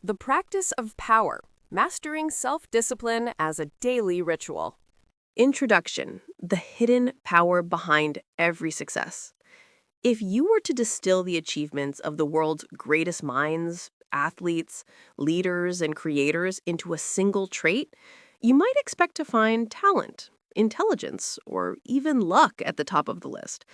The Practice of Power, Mastering Self-Discipline as a Daily Ritual. Introduction, the hidden power behind every success. If you were to distill the achievements of the world's greatest minds, athletes, leaders, and creators into a single trait, you might expect to find talent, intelligence, or even luck at the top of the list.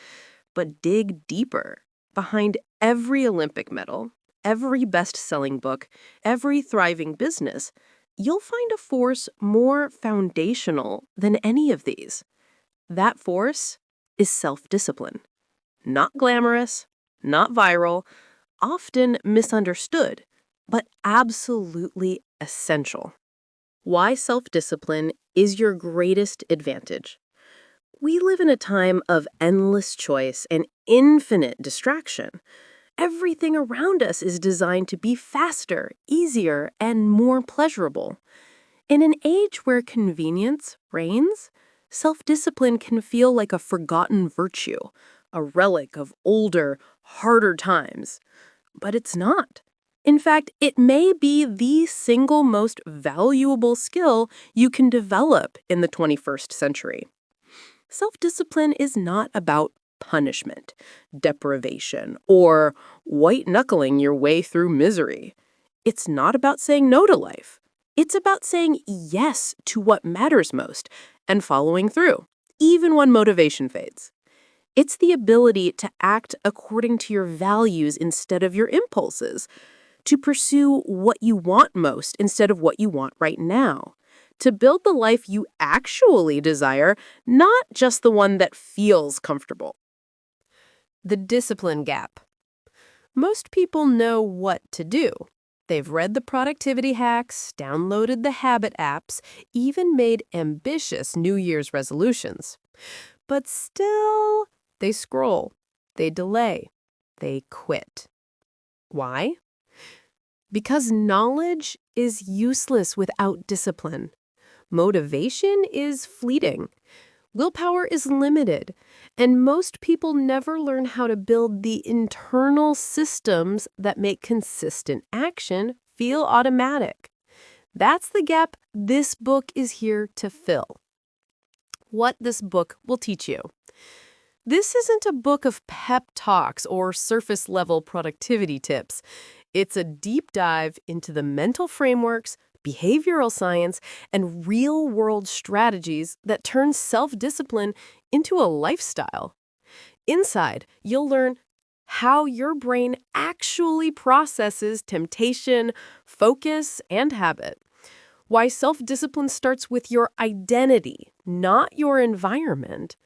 But dig deeper. Behind every Olympic medal, every best-selling book, every thriving business, you'll find a force more foundational than any of these. That force is self-discipline. Not glamorous, not viral, often misunderstood, but absolutely essential. Why self-discipline is your greatest advantage. We live in a time of endless choice and infinite distraction. Everything around us is designed to be faster, easier, and more pleasurable. In an age where convenience reigns, self-discipline can feel like a forgotten virtue, a relic of older, harder times. But it's not. In fact, it may be the single most valuable skill you can develop in the 21st century. Self-discipline is not about punishment, deprivation, or white-knuckling your way through misery. It's not about saying no to life. It's about saying yes to what matters most and following through, even when motivation fades. It's the ability to act according to your values instead of your impulses, to pursue what you want most instead of what you want right now, to build the life you actually desire, not just the one that feels comfortable. The discipline gap. Most people know what to do. They've read the productivity hacks, downloaded the habit apps, even made ambitious New Year's resolutions. But still, they scroll, they delay, they quit. Why? Because knowledge is useless without discipline. Motivation is fleeting. Willpower is limited, and most people never learn how to build the internal systems that make consistent action feel automatic. That's the gap this book is here to fill. What this book will teach you. This isn't a book of pep talks or surface-level productivity tips. It's a deep dive into the mental frameworks, behavioral science, and real-world strategies that turn self-discipline into a lifestyle. Inside, you'll learn how your brain actually processes temptation, focus, and habit. Why self-discipline starts with your identity, not your environment.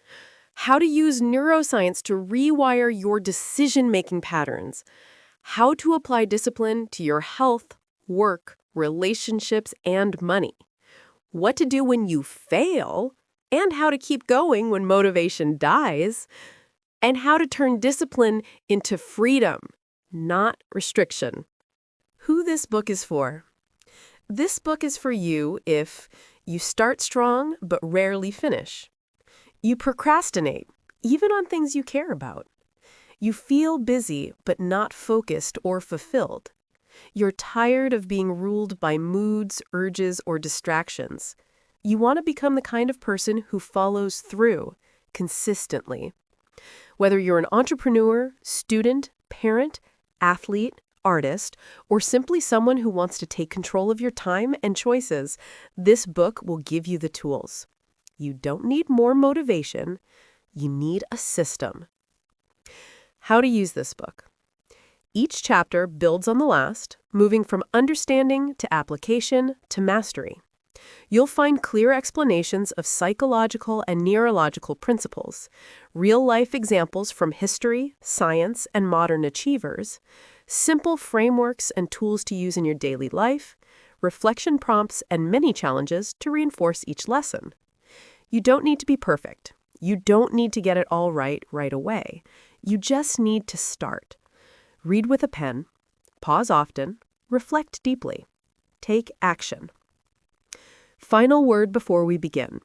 How to use neuroscience to rewire your decision-making patterns. How to apply discipline to your health, work, relationships, and money. What to do when you fail, and how to keep going when motivation dies. And how to turn discipline into freedom, not restriction. Who this book is for. This book is for you if you start strong but rarely finish. You procrastinate, even on things you care about. You feel busy but not focused or fulfilled. You're tired of being ruled by moods, urges, or distractions. You want to become the kind of person who follows through consistently. Whether you're an entrepreneur, student, parent, athlete, artist, or simply someone who wants to take control of your time and choices, this book will give you the tools. You don't need more motivation. You need a system. How to use this book. Each chapter builds on the last, moving from understanding to application to mastery. You'll find clear explanations of psychological and neurological principles, real-life examples from history, science, and modern achievers, simple frameworks and tools to use in your daily life, reflection prompts, and many challenges to reinforce each lesson. You don't need to be perfect. You don't need to get it all right away. You just need to start. Read with a pen, pause often, reflect deeply. Take action. Final word before we begin.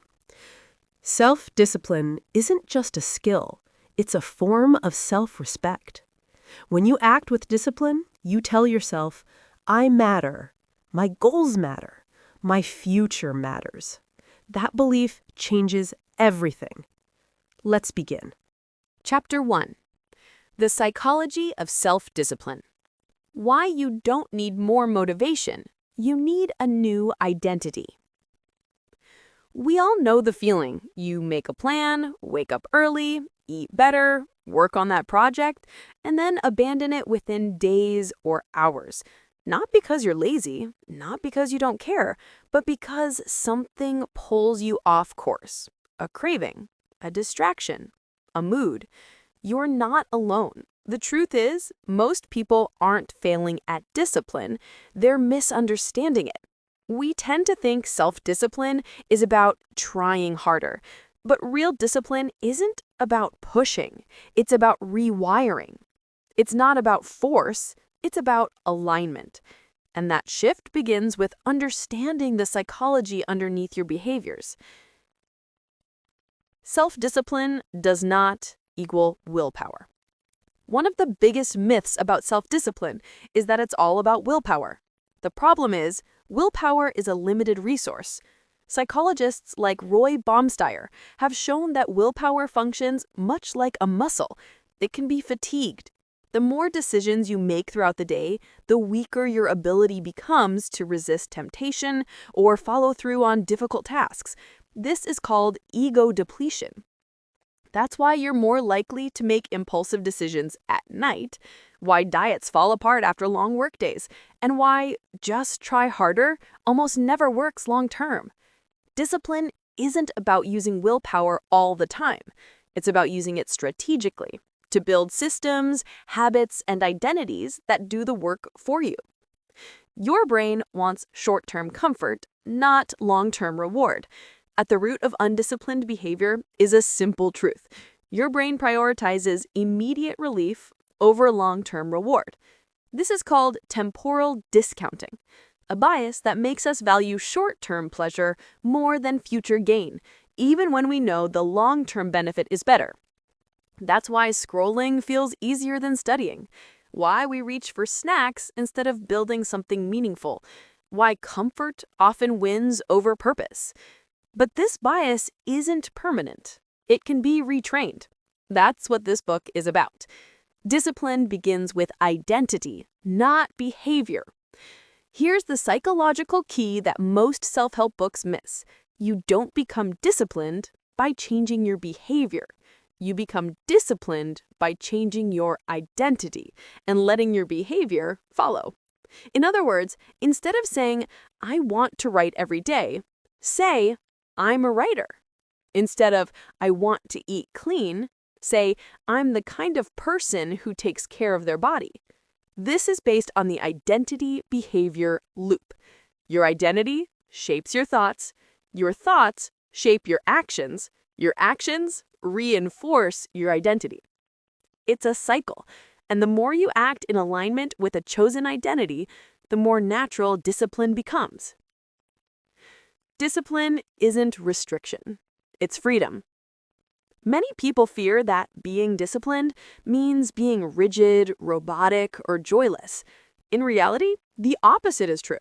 Self-discipline isn't just a skill, it's a form of self-respect. When you act with discipline, you tell yourself, I matter. My goals matter. My future matters. That belief changes everything. Let's begin. Chapter 1. The Psychology of Self-Discipline. Why you don't need more motivation. You need a new identity. We all know the feeling. You make a plan, wake up early, eat better, work on that project, and then abandon it within days or hours. Not because you're lazy, not because you don't care, but because something pulls you off course. A craving, a distraction, a mood. You're not alone. The truth is, most people aren't failing at discipline, they're misunderstanding it. We tend to think self-discipline is about trying harder, but real discipline isn't about pushing, it's about rewiring. It's not about force, it's about alignment. And that shift begins with understanding the psychology underneath your behaviors. Self-discipline does not equal willpower. One of the biggest myths about self-discipline is that it's all about willpower. The problem is, willpower is a limited resource. Psychologists like Roy Baumeister have shown that willpower functions much like a muscle. It can be fatigued. The more decisions you make throughout the day, the weaker your ability becomes to resist temptation or follow through on difficult tasks. This is called ego depletion. That's why you're more likely to make impulsive decisions at night, why diets fall apart after long workdays, and why just try harder almost never works long term. Discipline isn't about using willpower all the time. It's about using it strategically to build systems, habits, and identities that do the work for you. Your brain wants short-term comfort, not long-term reward. At the root of undisciplined behavior is a simple truth. Your brain prioritizes immediate relief over long-term reward. This is called temporal discounting, a bias that makes us value short-term pleasure more than future gain, even when we know the long-term benefit is better. That's why scrolling feels easier than studying, why we reach for snacks instead of building something meaningful, why comfort often wins over purpose. But this bias isn't permanent. It can be retrained. That's what this book is about. Discipline begins with identity, not behavior. Here's the psychological key that most self-help books miss. You don't become disciplined by changing your behavior. You become disciplined by changing your identity and letting your behavior follow. In other words, instead of saying, I want to write every day, say, I'm a writer. Instead of, I want to eat clean, say, I'm the kind of person who takes care of their body. This is based on the identity-behavior loop. Your identity shapes your thoughts shape your actions reinforce your identity. It's a cycle, and the more you act in alignment with a chosen identity, the more natural discipline becomes. Discipline isn't restriction, it's freedom. Many people fear that being disciplined means being rigid, robotic, or joyless. In reality, the opposite is true.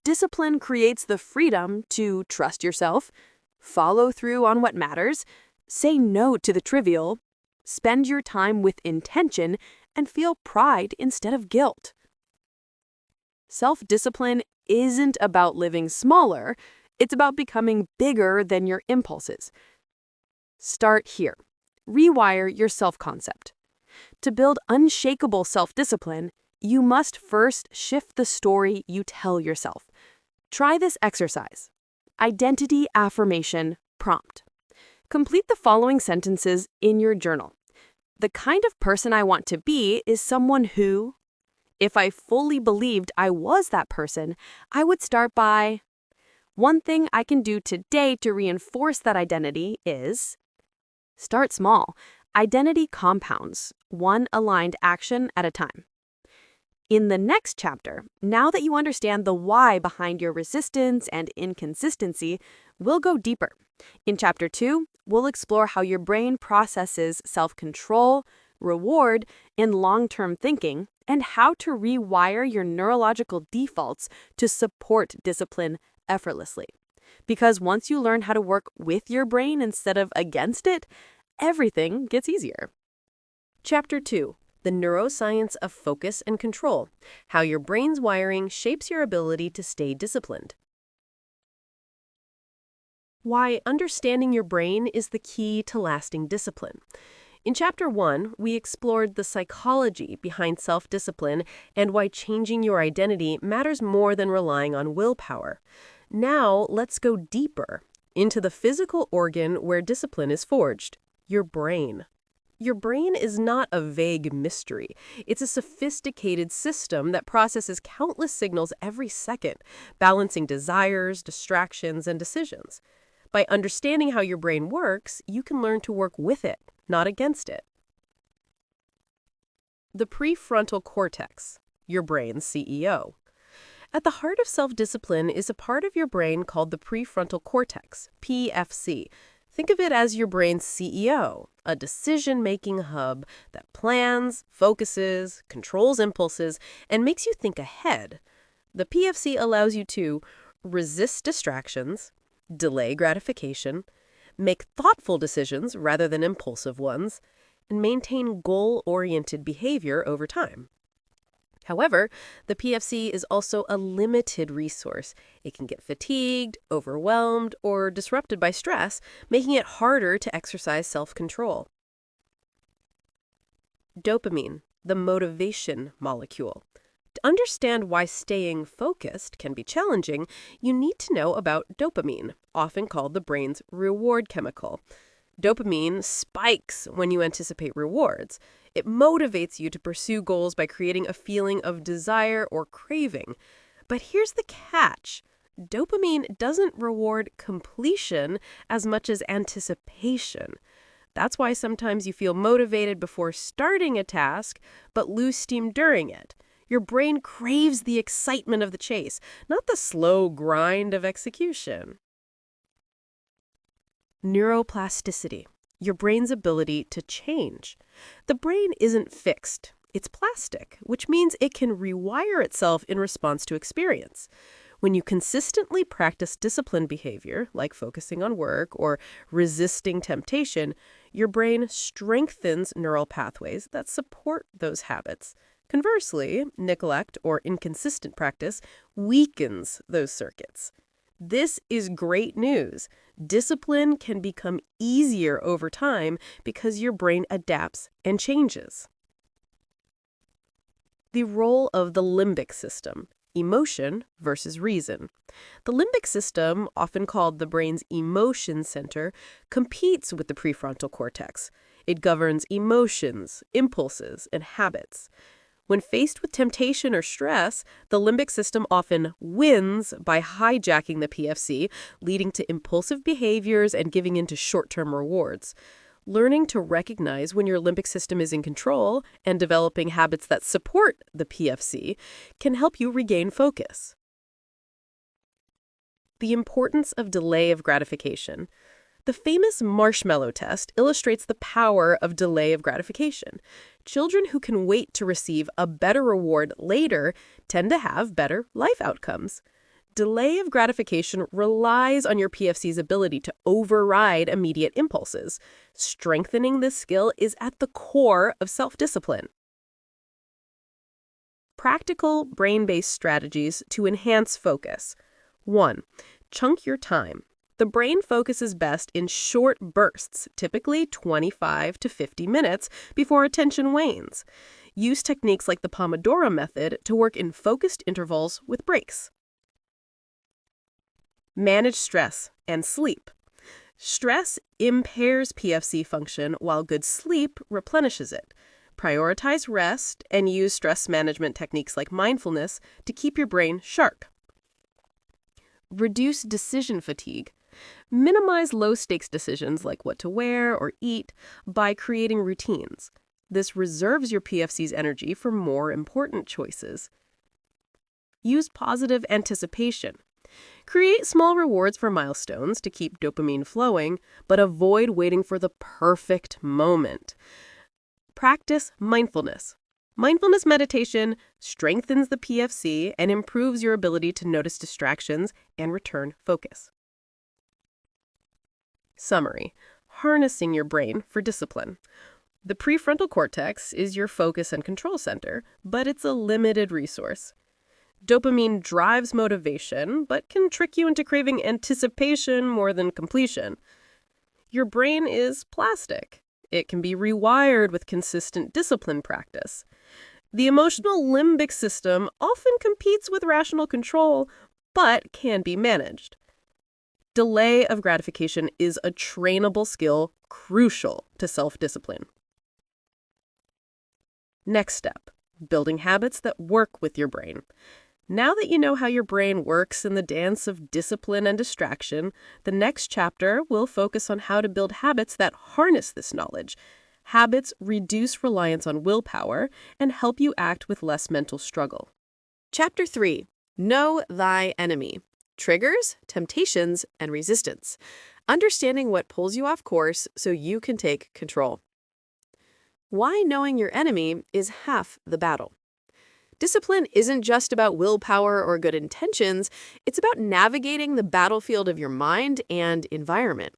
Discipline creates the freedom to trust yourself, follow through on what matters, say no to the trivial, spend your time with intention, and feel pride instead of guilt. Self-discipline isn't about living smaller. It's about becoming bigger than your impulses. Start here. Rewire your self-concept. To build unshakable self-discipline, you must first shift the story you tell yourself. Try this exercise. Identity affirmation prompt. Complete the following sentences in your journal. The kind of person I want to be is someone who, if I fully believed I was that person, I would start by, one thing I can do today to reinforce that identity is, start small. Identity compounds, one aligned action at a time. In the next chapter, now that you understand the why behind your resistance and inconsistency, we'll go deeper. In Chapter 2, we'll explore how your brain processes self-control, reward in long-term thinking, and how to rewire your neurological defaults to support discipline effortlessly. Because once you learn how to work with your brain instead of against it, everything gets easier. Chapter 2. The Neuroscience of Focus and Control. How your brain's wiring shapes your ability to stay disciplined. Why understanding your brain is the key to lasting discipline. In Chapter 1, we explored the psychology behind self-discipline and why changing your identity matters more than relying on willpower. Now, let's go deeper into the physical organ where discipline is forged, your brain. Your brain is not a vague mystery. It's a sophisticated system that processes countless signals every second, balancing desires, distractions, and decisions. By understanding how your brain works, you can learn to work with it, not against it. The prefrontal cortex, your brain's CEO. At the heart of self-discipline is a part of your brain called the prefrontal cortex, PFC. Think of it as your brain's CEO, a decision-making hub that plans, focuses, controls impulses, and makes you think ahead. The PFC allows you to resist distractions, delay gratification, make thoughtful decisions rather than impulsive ones, and maintain goal-oriented behavior over time. However, the PFC is also a limited resource. It can get fatigued, overwhelmed, or disrupted by stress, making it harder to exercise self-control. Dopamine, the motivation molecule. To understand why staying focused can be challenging, you need to know about dopamine, often called the brain's reward chemical. Dopamine spikes when you anticipate rewards. It motivates you to pursue goals by creating a feeling of desire or craving. But here's the catch. Dopamine doesn't reward completion as much as anticipation. That's why sometimes you feel motivated before starting a task, but lose steam during it. Your brain craves the excitement of the chase, not the slow grind of execution. Neuroplasticity, your brain's ability to change. The brain isn't fixed. It's plastic, which means it can rewire itself in response to experience. When you consistently practice disciplined behavior, like focusing on work or resisting temptation, your brain strengthens neural pathways that support those habits. Conversely, neglect or inconsistent practice weakens those circuits. This is great news. Discipline can become easier over time because your brain adapts and changes. The role of the limbic system, emotion versus reason. The limbic system, often called the brain's emotion center, competes with the prefrontal cortex. It governs emotions, impulses, and habits. When faced with temptation or stress, the limbic system often wins by hijacking the PFC, leading to impulsive behaviors and giving in to short-term rewards. Learning to recognize when your limbic system is in control and developing habits that support the PFC can help you regain focus. The importance of delay of gratification. The famous marshmallow test illustrates the power of delay of gratification. Children who can wait to receive a better reward later tend to have better life outcomes. Delay of gratification relies on your PFC's ability to override immediate impulses. Strengthening this skill is at the core of self-discipline. Practical brain-based strategies to enhance focus. 1. Chunk your time. The brain focuses best in short bursts, typically 25 to 50 minutes, before attention wanes. Use techniques like the Pomodoro method to work in focused intervals with breaks. Manage stress and sleep. Stress impairs PFC function while good sleep replenishes it. Prioritize rest and use stress management techniques like mindfulness to keep your brain sharp. Reduce decision fatigue. Minimize low-stakes decisions like what to wear or eat by creating routines. This reserves your PFC's energy for more important choices. Use positive anticipation. Create small rewards for milestones to keep dopamine flowing, but avoid waiting for the perfect moment. Practice mindfulness. Mindfulness meditation strengthens the PFC and improves your ability to notice distractions and return focus. Summary: harnessing your brain for discipline. The prefrontal cortex is your focus and control center, but it's a limited resource. Dopamine drives motivation, but can trick you into craving anticipation more than completion. Your brain is plastic. It can be rewired with consistent discipline practice. The emotional limbic system often competes with rational control, but can be managed. Delay of gratification is a trainable skill crucial to self-discipline. Next step: building habits that work with your brain. Now that you know how your brain works in the dance of discipline and distraction, the next chapter will focus on how to build habits that harness this knowledge. Habits reduce reliance on willpower and help you act with less mental struggle. Chapter 3. Know Thy Enemy. Triggers, Temptations, and Resistance. Understanding what pulls you off course so you can take control. Why knowing your enemy is half the battle. Discipline isn't just about willpower or good intentions, it's about navigating the battlefield of your mind and environment.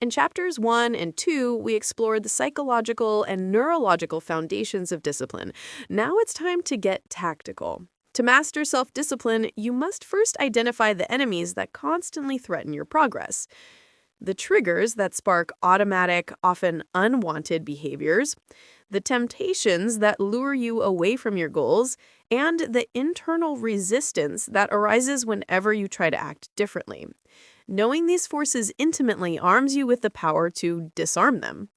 In chapters 1 and 2, we explored the psychological and neurological foundations of discipline. Now it's time to get tactical. To master self-discipline, you must first identify the enemies that constantly threaten your progress. The triggers that spark automatic, often unwanted behaviors, the temptations that lure you away from your goals, and the internal resistance that arises whenever you try to act differently. Knowing these forces intimately arms you with the power to disarm them.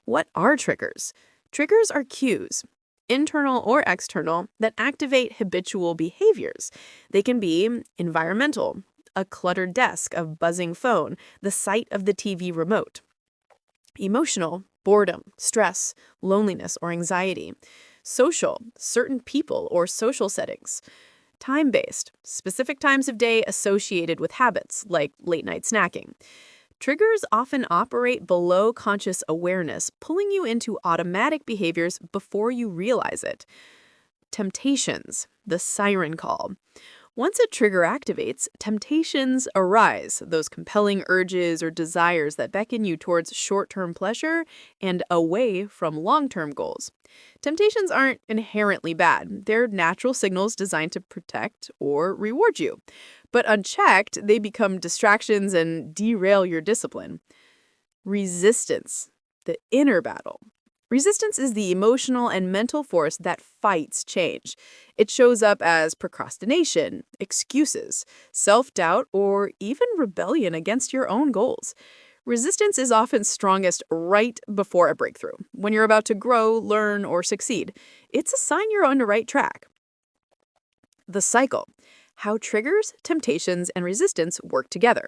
What are triggers? Triggers are cues, internal or external, that activate habitual behaviors. They can be environmental, a cluttered desk, a buzzing phone, the sight of the TV remote. Emotional, boredom, stress, loneliness, or anxiety. Social, certain people or social settings. Time-based, specific times of day associated with habits, like late-night snacking. Triggers often operate below conscious awareness, pulling you into automatic behaviors before you realize it. Temptations, the siren call. Once a trigger activates, temptations arise, those compelling urges or desires that beckon you towards short-term pleasure and away from long-term goals. Temptations aren't inherently bad. They're natural signals designed to protect or reward you. But unchecked, they become distractions and derail your discipline. Resistance, the inner battle. Resistance is the emotional and mental force that fights change. It shows up as procrastination, excuses, self-doubt, or even rebellion against your own goals. Resistance is often strongest right before a breakthrough, when you're about to grow, learn, or succeed. It's a sign you're on the right track. The cycle: how triggers, temptations, and resistance work together.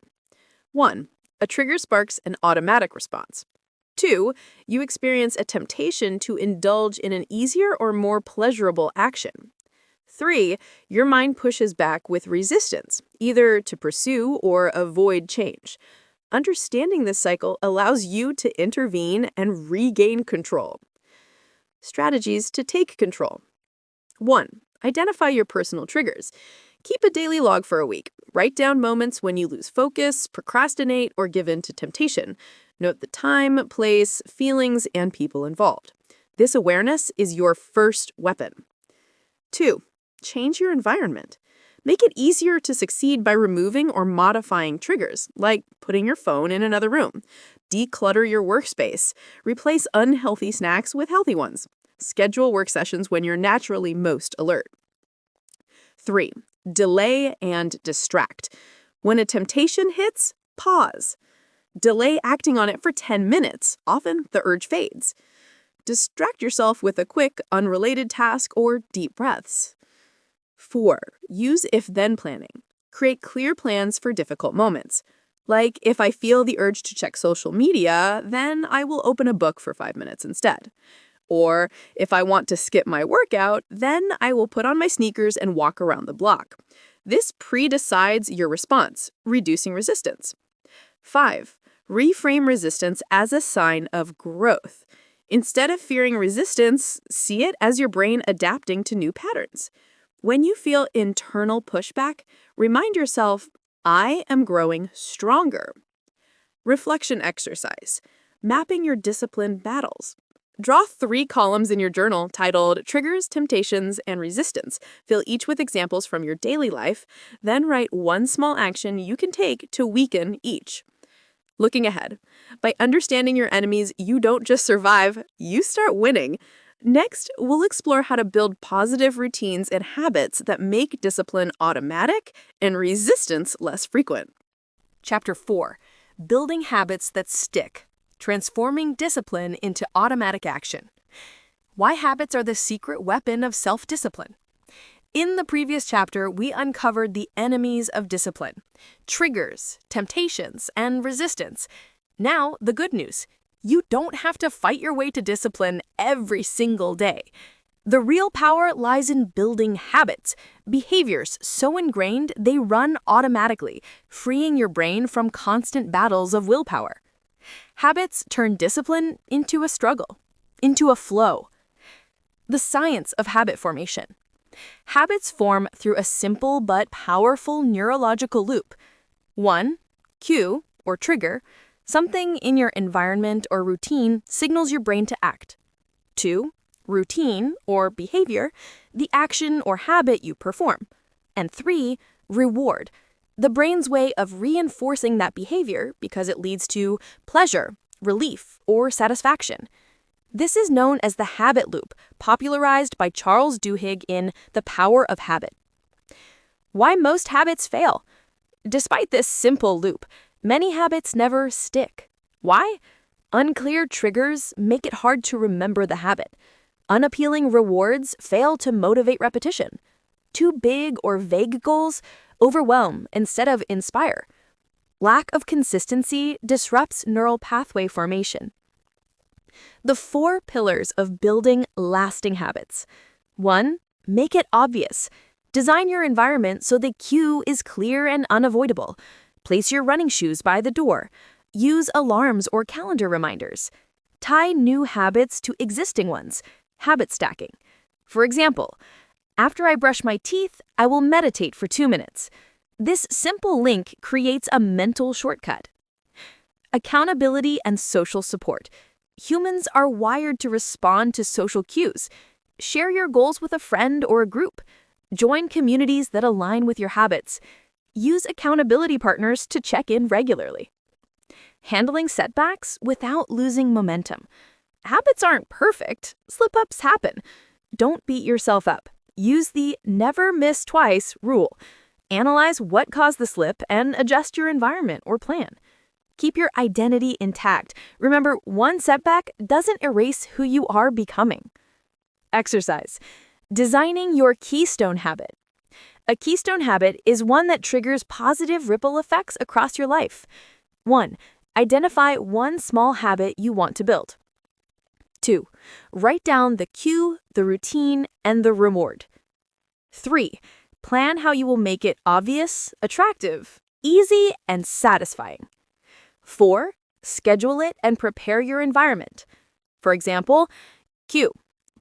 1. A trigger sparks an automatic response. 2. You experience a temptation to indulge in an easier or more pleasurable action. 3. Your mind pushes back with resistance, either to pursue or avoid change. Understanding this cycle allows you to intervene and regain control. Strategies to take control. 1. Identify your personal triggers. Keep a daily log for a week. Write down moments when you lose focus, procrastinate, or give in to temptation. Note the time, place, feelings, and people involved. This awareness is your first weapon. 2. Change your environment. Make it easier to succeed by removing or modifying triggers, like putting your phone in another room. Declutter your workspace. Replace unhealthy snacks with healthy ones. Schedule work sessions when you're naturally most alert. 3. Delay and distract. When a temptation hits, pause. Delay acting on it for 10 minutes. Often, the urge fades. Distract yourself with a quick, unrelated task or deep breaths. 4. Use if-then planning. Create clear plans for difficult moments. Like, if I feel the urge to check social media, then I will open a book for 5 minutes instead. Or, if I want to skip my workout, then I will put on my sneakers and walk around the block. This pre-decides your response, reducing resistance. 5. Reframe resistance as a sign of growth. Instead of fearing resistance, see it as your brain adapting to new patterns. When you feel internal pushback, remind yourself, I am growing stronger. Reflection exercise. Mapping your discipline battles. Draw 3 columns in your journal titled Triggers, Temptations, and Resistance. Fill each with examples from your daily life. Then write one small action you can take to weaken each. Looking ahead. By understanding your enemies, you don't just survive, you start winning. Next, we'll explore how to build positive routines and habits that make discipline automatic and resistance less frequent. Chapter 4. Building habits that stick. Transforming discipline into automatic action. Why habits are the secret weapon of self-discipline. In the previous chapter, we uncovered the enemies of discipline, triggers, temptations, and resistance. Now, the good news. You don't have to fight your way to discipline every single day. The real power lies in building habits, behaviors so ingrained they run automatically, freeing your brain from constant battles of willpower. Habits turn discipline into a struggle, into a flow. The science of habit formation. Habits form through a simple but powerful neurological loop. 1. Cue, or trigger. Something in your environment or routine signals your brain to act. 2. Routine, or behavior. The action or habit you perform. And 3. Reward. The brain's way of reinforcing that behavior because it leads to pleasure, relief, or satisfaction. This is known as the habit loop, popularized by Charles Duhigg in The Power of Habit. Why most habits fail? Despite this simple loop, many habits never stick. Why? Unclear triggers make it hard to remember the habit. Unappealing rewards fail to motivate repetition. Too big or vague goals overwhelm instead of inspire. Lack of consistency disrupts neural pathway formation. The 4 pillars of building lasting habits. 1. Make it obvious. Design your environment so the cue is clear and unavoidable. Place your running shoes by the door. Use alarms or calendar reminders. Tie new habits to existing ones. Habit stacking. For example, after I brush my teeth, I will meditate for 2 minutes. This simple link creates a mental shortcut. Accountability and social support. Humans are wired to respond to social cues. Share your goals with a friend or a group. Join communities that align with your habits. Use accountability partners to check in regularly. Handling setbacks without losing momentum. Habits aren't perfect. Slip-ups happen. Don't beat yourself up. Use the never miss twice rule. Analyze what caused the slip and adjust your environment or plan. Keep your identity intact. Remember, one setback doesn't erase who you are becoming. Exercise. Designing your keystone habit. A keystone habit is one that triggers positive ripple effects across your life. 1. Identify one small habit you want to build. 2. Write down the cue, the routine, and the reward. 3. Plan how you will make it obvious, attractive, easy, and satisfying. 4. Schedule it and prepare your environment. For example, cue,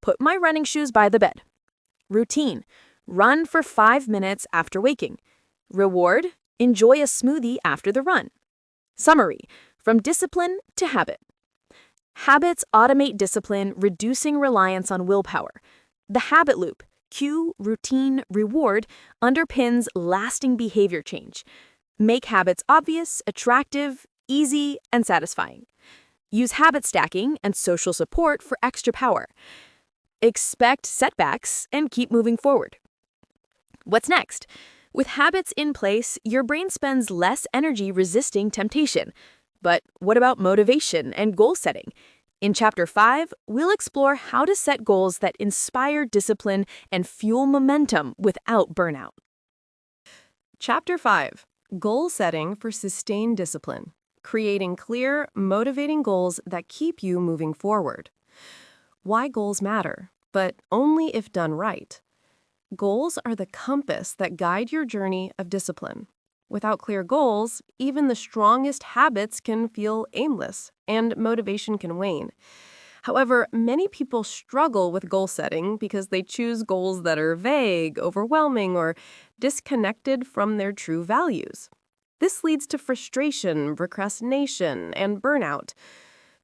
put my running shoes by the bed. Routine, run for 5 minutes after waking. Reward, enjoy a smoothie after the run. Summary, from discipline to habit. Habits automate discipline, reducing reliance on willpower. The habit loop, cue, routine, reward, underpins lasting behavior change. Make habits obvious, attractive, easy, and satisfying. Use habit stacking and social support for extra power. Expect setbacks and keep moving forward. What's next? With habits in place, your brain spends less energy resisting temptation. But what about motivation and goal setting? In Chapter 5, we'll explore how to set goals that inspire discipline and fuel momentum without burnout. Chapter 5. Goal setting for sustained discipline. Creating clear, motivating goals that keep you moving forward. Why goals matter, but only if done right. Goals are the compass that guide your journey of discipline. Without clear goals, even the strongest habits can feel aimless, and motivation can wane. However, many people struggle with goal setting because they choose goals that are vague, overwhelming, or disconnected from their true values. This leads to frustration, procrastination, and burnout.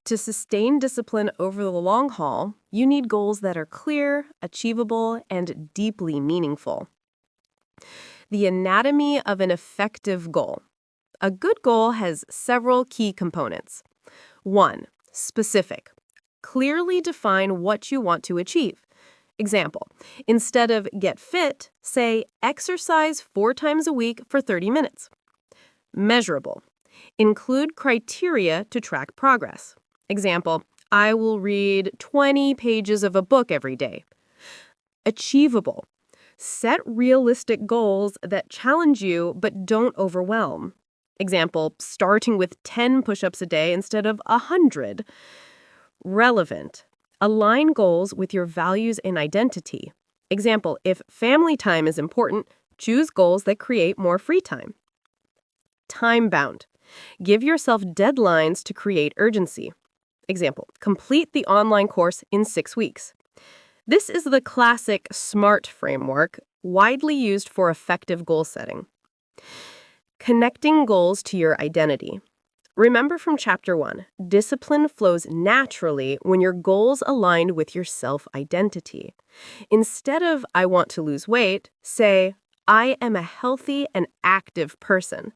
To sustain discipline over the long haul, you need goals that are clear, achievable, and deeply meaningful. The anatomy of an effective goal. A good goal has several key components. 1. Specific. Clearly define what you want to achieve. Example, instead of get fit, say exercise 4 times a week for 30 minutes. Measurable. Include criteria to track progress. Example, I will read 20 pages of a book every day. Achievable. Set realistic goals that challenge you but don't overwhelm. Example, starting with 10 push-ups a day instead of 100. Relevant. Align goals with your values and identity. Example, if family time is important, choose goals that create more free time. Time-bound. Give yourself deadlines to create urgency. Example, complete the online course in 6 weeks. This is the classic SMART framework, widely used for effective goal setting. Connecting goals to your identity. Remember from Chapter 1, discipline flows naturally when your goals align with your self-identity. Instead of, I want to lose weight, say, I am a healthy and active person.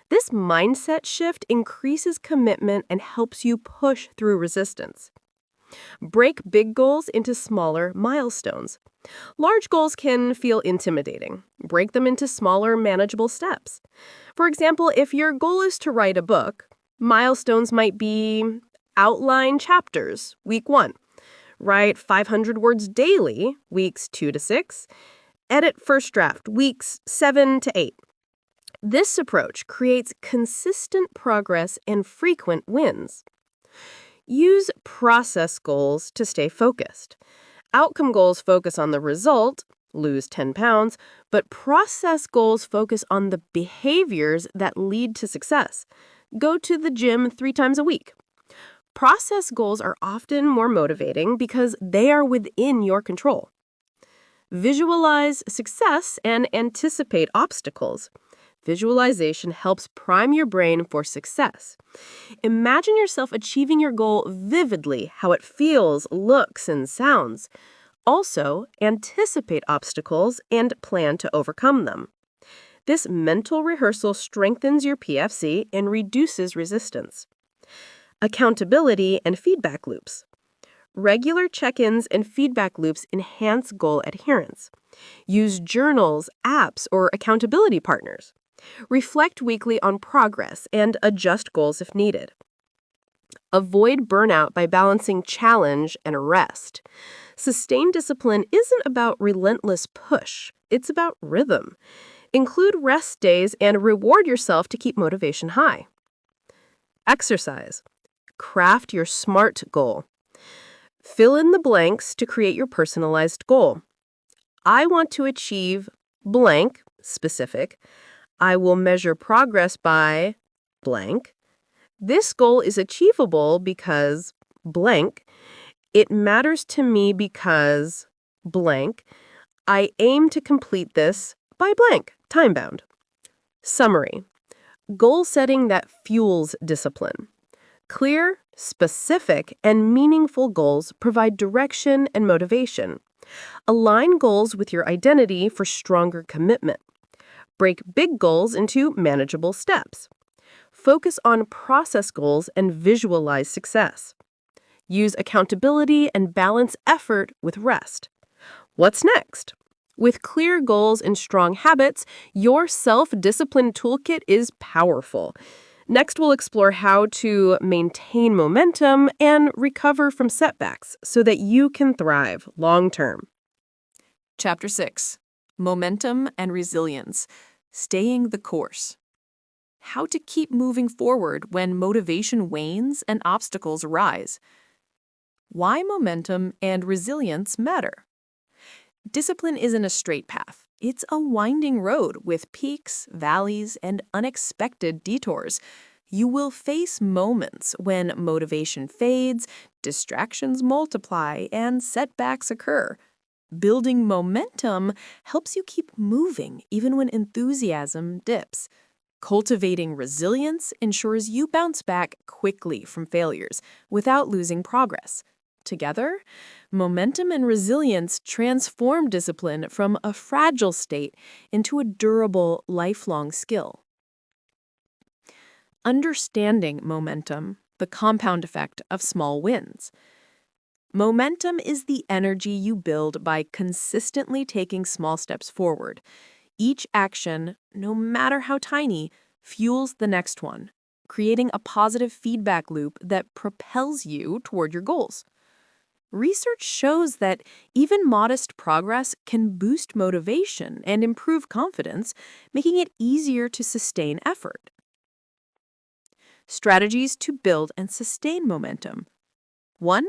This mindset shift increases commitment and helps you push through resistance. Break big goals into smaller milestones. Large goals can feel intimidating. Break them into smaller, manageable steps. For example, if your goal is to write a book, milestones might be outline chapters, week 1. Write 500 words daily, weeks 2 to 6. Edit first draft, weeks 7 to 8. This approach creates consistent progress and frequent wins. Use process goals to stay focused. Outcome goals focus on the result, lose 10 pounds, but process goals focus on the behaviors that lead to success. Go to the gym 3 times a week. Process goals are often more motivating because they are within your control. Visualize success and anticipate obstacles. Visualization helps prime your brain for success. Imagine yourself achieving your goal vividly, how it feels, looks, and sounds. Also, anticipate obstacles and plan to overcome them. This mental rehearsal strengthens your PFC and reduces resistance. Accountability and feedback loops. Regular check-ins and feedback loops enhance goal adherence. Use journals, apps, or accountability partners. Reflect weekly on progress and adjust goals if needed. Avoid burnout by balancing challenge and rest. Sustained discipline isn't about relentless push. It's about rhythm. Include rest days and reward yourself to keep motivation high. Exercise. Craft your SMART goal. Fill in the blanks to create your personalized goal. I want to achieve blank, specific. I will measure progress by blank. This goal is achievable because blank. It matters to me because blank. I aim to complete this by blank, time-bound. Summary. Goal setting that fuels discipline. Clear, specific, and meaningful goals provide direction and motivation. Align goals with your identity for stronger commitment. Break big goals into manageable steps. Focus on process goals and visualize success. Use accountability and balance effort with rest. What's next? With clear goals and strong habits, your self-discipline toolkit is powerful. Next, we'll explore how to maintain momentum and recover from setbacks so that you can thrive long-term. Chapter 6. Momentum and Resilience. Staying the course. How to keep moving forward when motivation wanes and obstacles arise. Why momentum and resilience matter. Discipline isn't a straight path. It's a winding road with peaks, valleys, and unexpected detours. You will face moments when motivation fades, distractions multiply, and setbacks occur. Building momentum helps you keep moving even when enthusiasm dips. Cultivating resilience ensures you bounce back quickly from failures without losing progress. Together, momentum and resilience transform discipline from a fragile state into a durable, lifelong skill. Understanding momentum, the compound effect of small wins. Momentum is the energy you build by consistently taking small steps forward. Each action, no matter how tiny, fuels the next one, creating a positive feedback loop that propels you toward your goals. Research shows that even modest progress can boost motivation and improve confidence, making it easier to sustain effort. Strategies to build and sustain momentum. 1.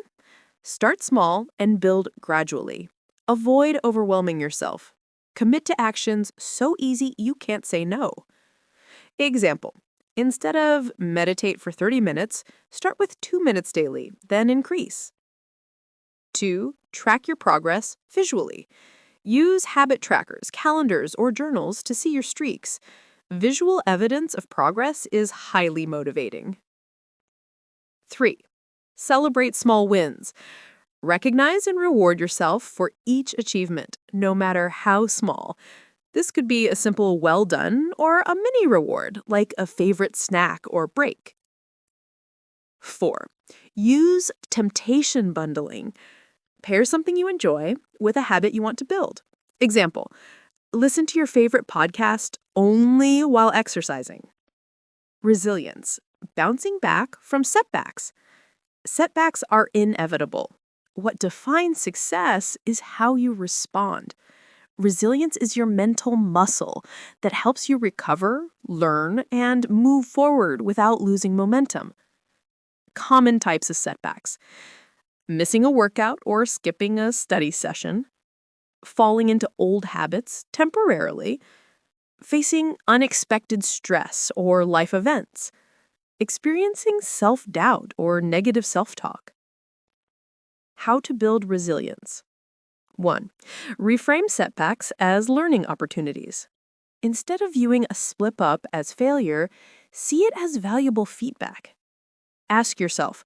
Start small and build gradually. Avoid overwhelming yourself. Commit to actions so easy you can't say no. Example: instead of meditate for 30 minutes, start with 2 minutes daily, then increase. 2. Track your progress visually. Use habit trackers, calendars, or journals to see your streaks. Visual evidence of progress is highly motivating. 3. Celebrate small wins. Recognize and reward yourself for each achievement, no matter how small. This could be a simple well done or a mini reward, like a favorite snack or break. 4. Use temptation bundling. Pair something you enjoy with a habit you want to build. Example: listen to your favorite podcast only while exercising. Resilience. Bouncing back from setbacks. Setbacks are inevitable. What defines success is how you respond. Resilience is your mental muscle that helps you recover, learn, and move forward without losing momentum. Common types of setbacks: missing a workout or skipping a study session, falling into old habits temporarily, facing unexpected stress or life events, experiencing self-doubt or negative self-talk. How to build resilience. 1. Reframe setbacks as learning opportunities. Instead of viewing a slip-up as failure, see it as valuable feedback. Ask yourself,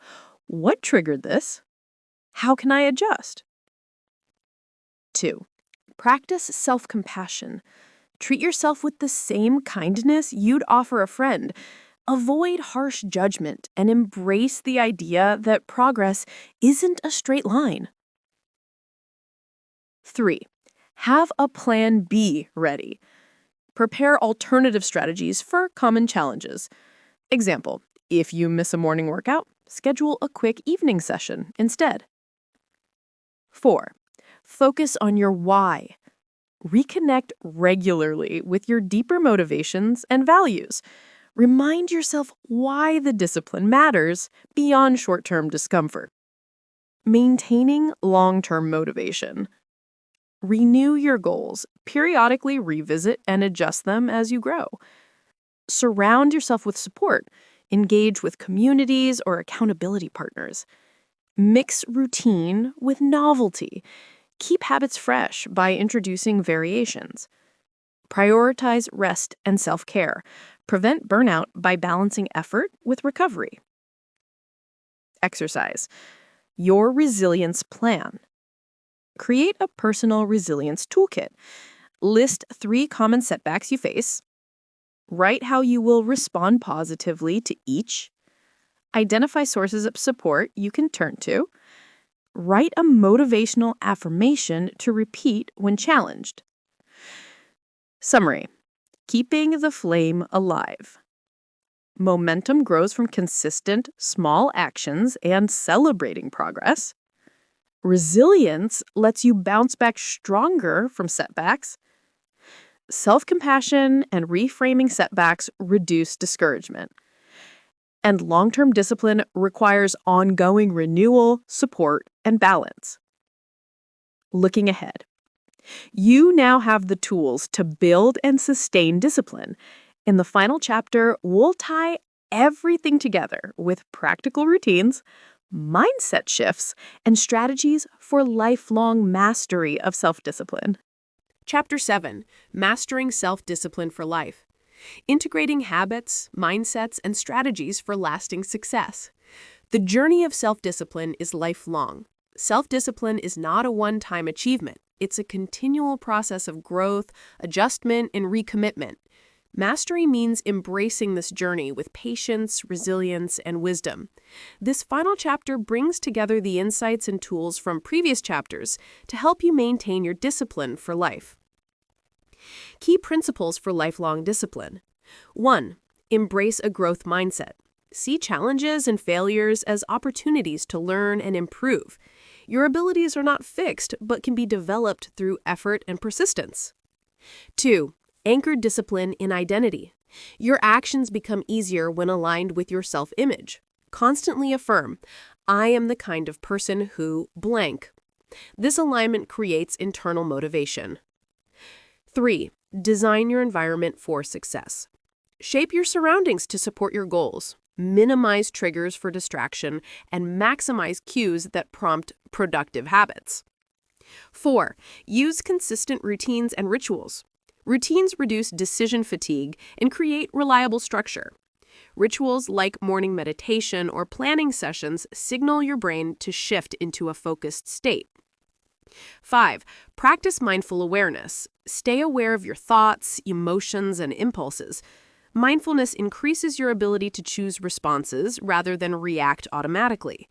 what triggered this? How can I adjust? 2. Practice self-compassion. Treat yourself with the same kindness you'd offer a friend. Avoid harsh judgment and embrace the idea that progress isn't a straight line. 3. Have a plan B ready. Prepare alternative strategies for common challenges. Example: if you miss a morning workout, schedule a quick evening session instead. 4. Focus on your why. Reconnect regularly with your deeper motivations and values. Remind yourself why the discipline matters beyond short-term discomfort. Maintaining long-term motivation. Renew your goals. Periodically revisit and adjust them as you grow. Surround yourself with support. Engage with communities or accountability partners. Mix routine with novelty. Keep habits fresh by introducing variations. Prioritize rest and self-care. Prevent burnout by balancing effort with recovery. Exercise. Your resilience plan. Create a personal resilience toolkit. List 3 common setbacks you face. Write how you will respond positively to each. Identify sources of support you can turn to. Write a motivational affirmation to repeat when challenged. Summary: keeping the flame alive. Momentum grows from consistent, small actions and celebrating progress. Resilience lets you bounce back stronger from setbacks. Self-compassion and reframing setbacks reduce discouragement. And long-term discipline requires ongoing renewal, support, and balance. Looking ahead, you now have the tools to build and sustain discipline. In the final chapter, we'll tie everything together with practical routines, mindset shifts, and strategies for lifelong mastery of self-discipline. Chapter 7, Mastering Self-Discipline for Life. Integrating habits, mindsets, and strategies for lasting success. The journey of self-discipline is lifelong. Self-discipline is not a one-time achievement. It's a continual process of growth, adjustment, and recommitment. Mastery means embracing this journey with patience, resilience, and wisdom. This final chapter brings together the insights and tools from previous chapters to help you maintain your discipline for life. Key principles for lifelong discipline. 1. Embrace a growth mindset. See challenges and failures as opportunities to learn and improve. Your abilities are not fixed, but can be developed through effort and persistence. 2. Anchor discipline in identity. Your actions become easier when aligned with your self-image. Constantly affirm, I am the kind of person who blank. This alignment creates internal motivation. 3. Design your environment for success. Shape your surroundings to support your goals. Minimize triggers for distraction and maximize cues that prompt productive habits. 4. Use consistent routines and rituals. Routines reduce decision fatigue and create reliable structure. Rituals like morning meditation or planning sessions signal your brain to shift into a focused state. 5. Practice mindful awareness. Stay aware of your thoughts, emotions, and impulses. Mindfulness increases your ability to choose responses rather than react automatically.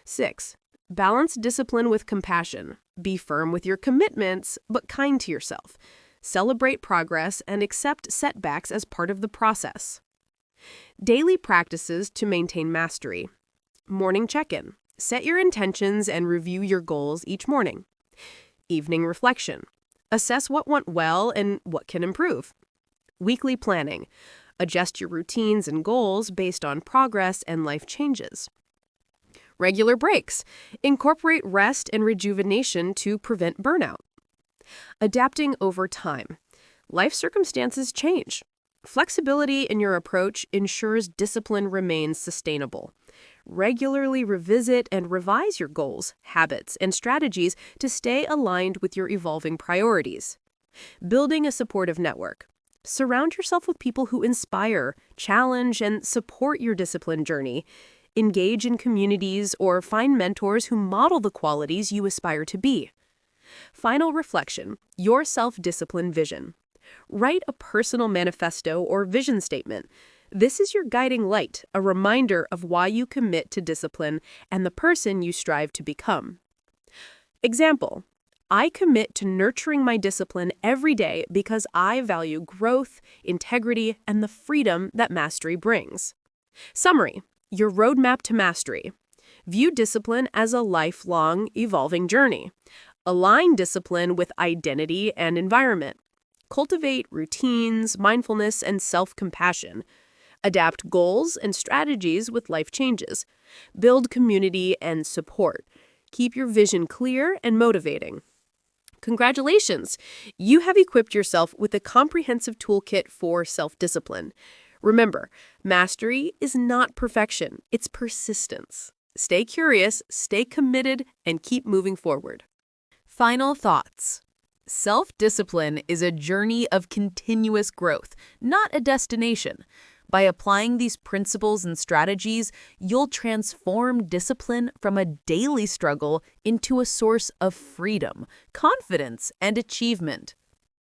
6. Balance discipline with compassion. Be firm with your commitments, but kind to yourself. Celebrate progress and accept setbacks as part of the process. Daily practices to maintain mastery. Morning check-in. Set your intentions and review your goals each morning. Evening reflection. Assess what went well and what can improve. Weekly planning. Adjust your routines and goals based on progress and life changes. Regular breaks. Incorporate rest and rejuvenation to prevent burnout. Adapting over time. Life circumstances change. Flexibility in your approach ensures discipline remains sustainable. Regularly revisit and revise your goals, habits, and strategies to stay aligned with your evolving priorities. Building a supportive network. Surround yourself with people who inspire, challenge, and support your discipline journey. Engage in communities or find mentors who model the qualities you aspire to be. Final reflection, your self-discipline vision. Write a personal manifesto or vision statement. This is your guiding light, a reminder of why you commit to discipline and the person you strive to become. Example, I commit to nurturing my discipline every day because I value growth, integrity, and the freedom that mastery brings. Summary, your roadmap to mastery. View discipline as a lifelong, evolving journey. Align discipline with identity and environment. Cultivate routines, mindfulness, and self-compassion. Adapt goals and strategies with life changes. Build community and support. Keep your vision clear and motivating. Congratulations! You have equipped yourself with a comprehensive toolkit for self-discipline. Remember, mastery is not perfection, it's persistence. Stay curious, stay committed, and keep moving forward. Final thoughts. Self-discipline is a journey of continuous growth, not a destination. By applying these principles and strategies, you'll transform discipline from a daily struggle into a source of freedom, confidence, and achievement.